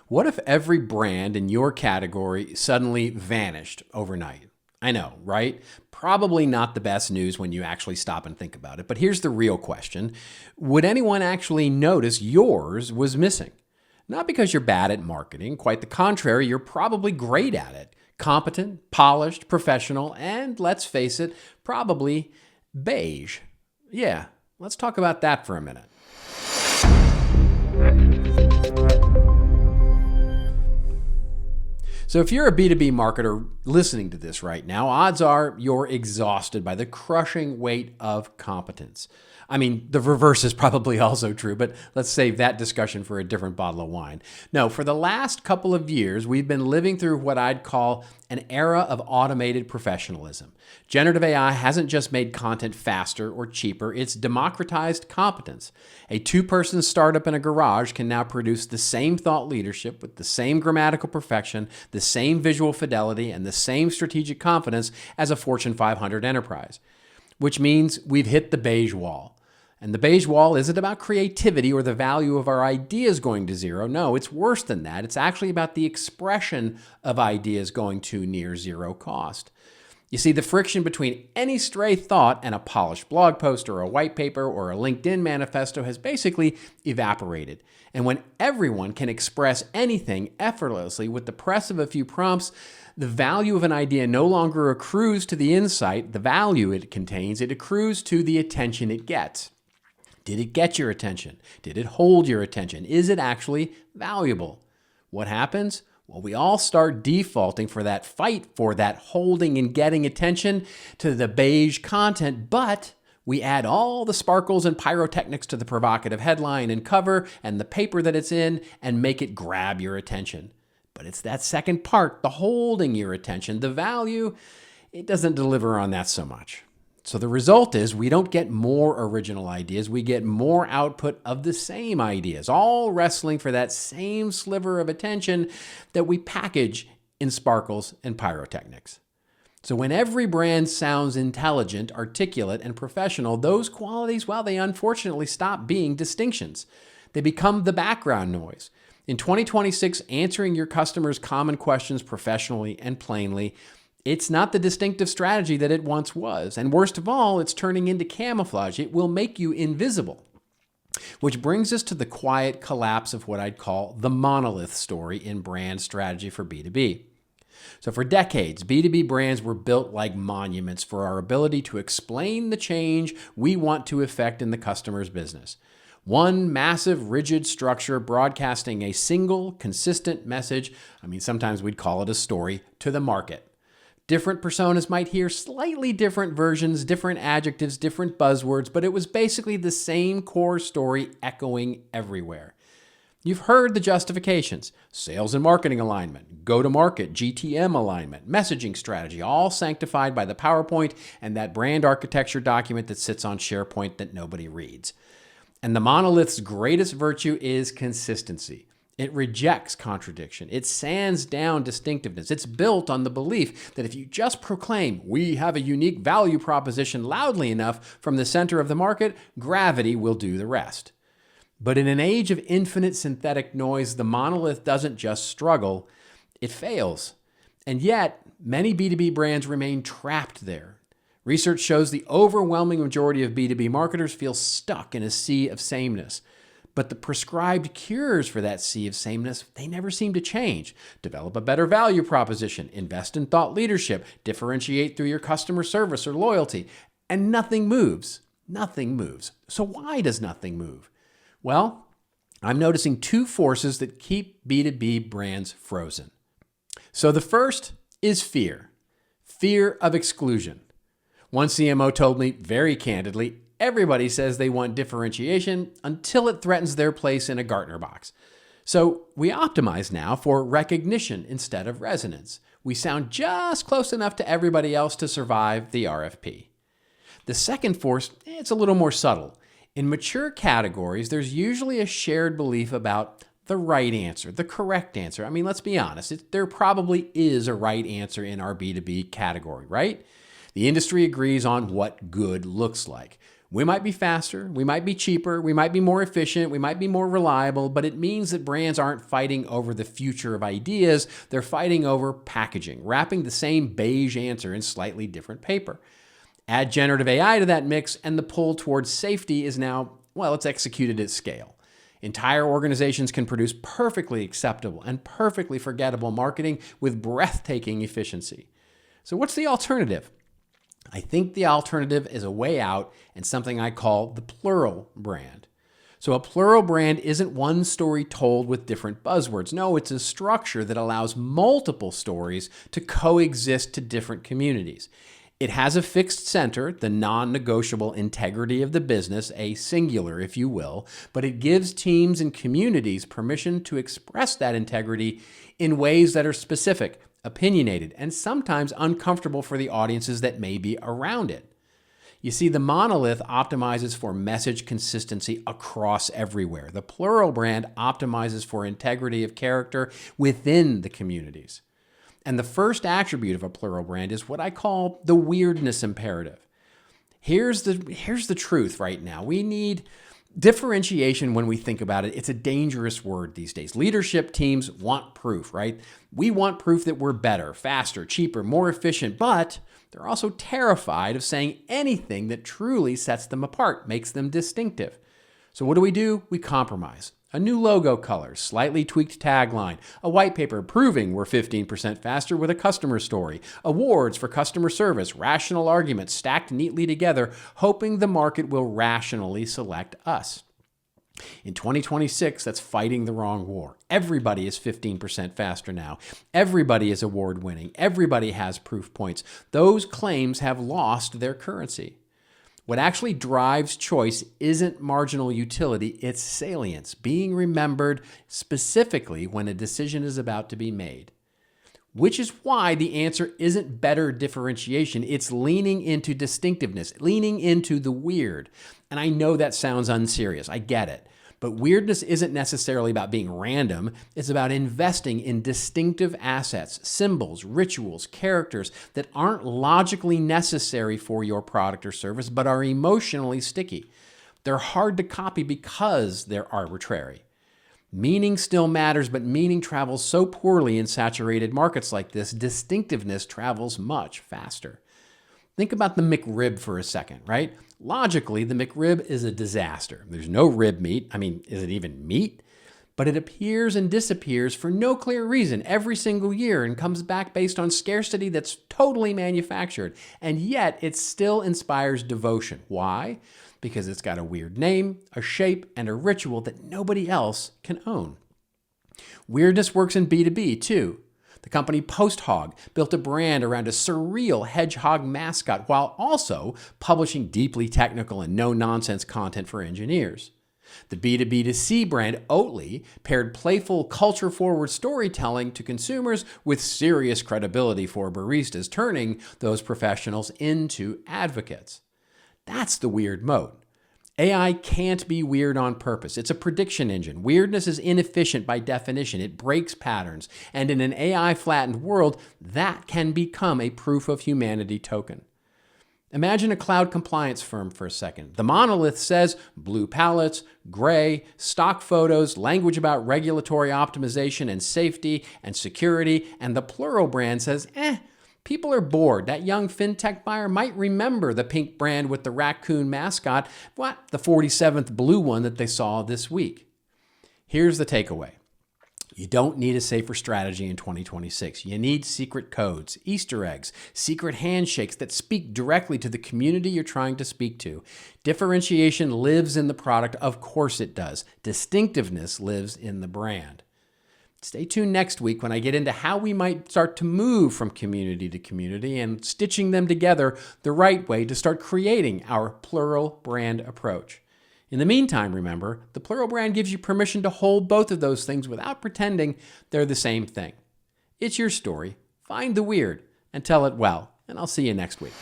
What if every brand in your category suddenly vanished overnight? I know, right? Probably not the best news when you actually stop and think about it. But here's the real question. Would anyone actually notice yours was missing? Not because you're bad at marketing. Quite the contrary, you're probably great at it. Competent, polished, professional, and let's face it, probably beige. Yeah, let's talk about that for a minute. So if you're a B2B marketer listening to this right now, odds are you're exhausted by the crushing weight of competence. I mean, the reverse is probably also true, but let's save that discussion for a different bottle of wine. No, for the last couple of years, we've been living through what I'd call an era of automated professionalism. Generative AI hasn't just made content faster or cheaper, it's democratized competence. A two-person startup in a garage can now produce the same thought leadership with the same grammatical perfection, the same visual fidelity, and the same strategic confidence as a Fortune 500 enterprise. Which means we've hit the beige wall. And the beige wall isn't about creativity or the value of our ideas going to zero. No, it's worse than that. It's actually about the expression of ideas going to near zero cost. You see, the friction between any stray thought and a polished blog post or a white paper or a LinkedIn manifesto has basically evaporated. And when everyone can express anything effortlessly with the press of a few prompts, the value of an idea no longer accrues to the insight, the value it contains, it accrues to the attention it gets. Did it get your attention? Did it hold your attention? Is it actually valuable? What happens? Well, we all start defaulting for that fight for that holding and getting attention to the beige content, but we add all the sparkles and pyrotechnics to the provocative headline and cover and the paper that it's in and make it grab your attention. But it's that second part, the holding your attention, the value, it doesn't deliver on that so much. So the result is we don't get more original ideas, we get more output of the same ideas, all wrestling for that same sliver of attention that we package in sparkles and pyrotechnics. So when every brand sounds intelligent, articulate, and professional, those qualities, well, they unfortunately stop being distinctions. They become the background noise. In 2026, answering your customers' common questions professionally and plainly, it's not the distinctive strategy that it once was. And worst of all, it's turning into camouflage. It will make you invisible. Which brings us to the quiet collapse of what I'd call the monolith story in brand strategy for B2B. So for decades, B2B brands were built like monuments for our ability to explain the change we want to effect in the customer's business. One massive, rigid structure broadcasting a single, consistent message, sometimes we'd call it a story, to the market. Different personas might hear slightly different versions, different adjectives, different buzzwords, but it was basically the same core story echoing everywhere. You've heard the justifications: sales and marketing alignment, go-to-market, GTM alignment, messaging strategy, all sanctified by the PowerPoint and that brand architecture document that sits on SharePoint that nobody reads. And the monolith's greatest virtue is consistency. It rejects contradiction. It sands down distinctiveness. It's built on the belief that if you just proclaim, we have a unique value proposition loudly enough from the center of the market, gravity will do the rest. But in an age of infinite synthetic noise, the monolith doesn't just struggle, it fails. And yet, many B2B brands remain trapped there. Research shows the overwhelming majority of B2B marketers feel stuck in a sea of sameness. But the prescribed cures for that sea of sameness, they never seem to change. Develop a better value proposition, invest in thought leadership, differentiate through your customer service or loyalty, and nothing moves. Nothing moves. So why does nothing move? Well, I'm noticing two forces that keep B2B brands frozen. So the first is fear. Fear of exclusion. One CMO told me very candidly, everybody says they want differentiation until it threatens their place in a Gartner Box. So we optimize now for recognition instead of resonance. We sound just close enough to everybody else to survive the RFP. The second force, it's a little more subtle. In mature categories, there's usually a shared belief about the right answer, the correct answer. Let's be honest, there probably is a right answer in our B2B category, right? The industry agrees on what good looks like. We might be faster, we might be cheaper, we might be more efficient, we might be more reliable, but it means that brands aren't fighting over the future of ideas, they're fighting over packaging, wrapping the same beige answer in slightly different paper. Add generative AI to that mix, and the pull towards safety is now, well, it's executed at scale. Entire organizations can produce perfectly acceptable and perfectly forgettable marketing with breathtaking efficiency. So what's the alternative? I think the alternative is a way out and something I call the plural brand. So a plural brand isn't one story told with different buzzwords. No, it's a structure that allows multiple stories to coexist to different communities. It has a fixed center, the non-negotiable integrity of the business, a singular, if you will, but it gives teams and communities permission to express that integrity in ways that are specific, opinionated, and sometimes uncomfortable for the audiences that may be around it. You see, the monolith optimizes for message consistency across everywhere. The plural brand optimizes for integrity of character within the communities. And the first attribute of a plural brand is what I call the weirdness imperative. Here's the truth right now. We need differentiation when we think about it. It's a dangerous word these days. Leadership teams want proof, right? We want proof that we're better, faster, cheaper, more efficient, but they're also terrified of saying anything that truly sets them apart, makes them distinctive. So what do? We compromise. A new logo color, slightly tweaked tagline, a white paper proving we're 15% faster with a customer story, awards for customer service, rational arguments stacked neatly together, hoping the market will rationally select us. In 2026, that's fighting the wrong war. Everybody is 15% faster now. Everybody is award-winning. Everybody has proof points. Those claims have lost their currency. What actually drives choice isn't marginal utility, it's salience, being remembered specifically when a decision is about to be made. Which is why the answer isn't better differentiation, it's leaning into distinctiveness, leaning into the weird. And I know that sounds unserious, I get it. But weirdness isn't necessarily about being random. It's about investing in distinctive assets, symbols, rituals, characters that aren't logically necessary for your product or service, but are emotionally sticky. They're hard to copy because they're arbitrary. Meaning still matters, but meaning travels so poorly in saturated markets like this, distinctiveness travels much faster. Think about the McRib for a second, right? Logically, the McRib is a disaster. There's no rib meat. I mean, is it even meat? But it appears and disappears for no clear reason every single year and comes back based on scarcity that's totally manufactured. And yet it still inspires devotion. Why? Because it's got a weird name, a shape, and a ritual that nobody else can own. Weirdness works in B2B too. The company PostHog built a brand around a surreal hedgehog mascot while also publishing deeply technical and no-nonsense content for engineers. The B2B2C brand Oatly paired playful, culture-forward storytelling to consumers with serious credibility for baristas, turning those professionals into advocates. That's the weird moat. AI can't be weird on purpose. It's a prediction engine. Weirdness is inefficient by definition. It breaks patterns. And in an AI-flattened world, that can become a proof of humanity token. Imagine a cloud compliance firm for a second. The monolith says blue palettes, gray, stock photos, language about regulatory optimization and safety and security, and the plural brand says, people are bored. That young fintech buyer might remember the pink brand with the raccoon mascot, but the 47th blue one that they saw this week. Here's the takeaway. You don't need a safer strategy in 2026. You need secret codes, Easter eggs, secret handshakes that speak directly to the community you're trying to speak to. Differentiation lives in the product. Of course it does. Distinctiveness lives in the brand. Stay tuned next week when I get into how we might start to move from community to community and stitching them together the right way to start creating our plural brand approach. In the meantime, remember, the plural brand gives you permission to hold both of those things without pretending they're the same thing. It's your story. Find the weird and tell it well, and I'll see you next week.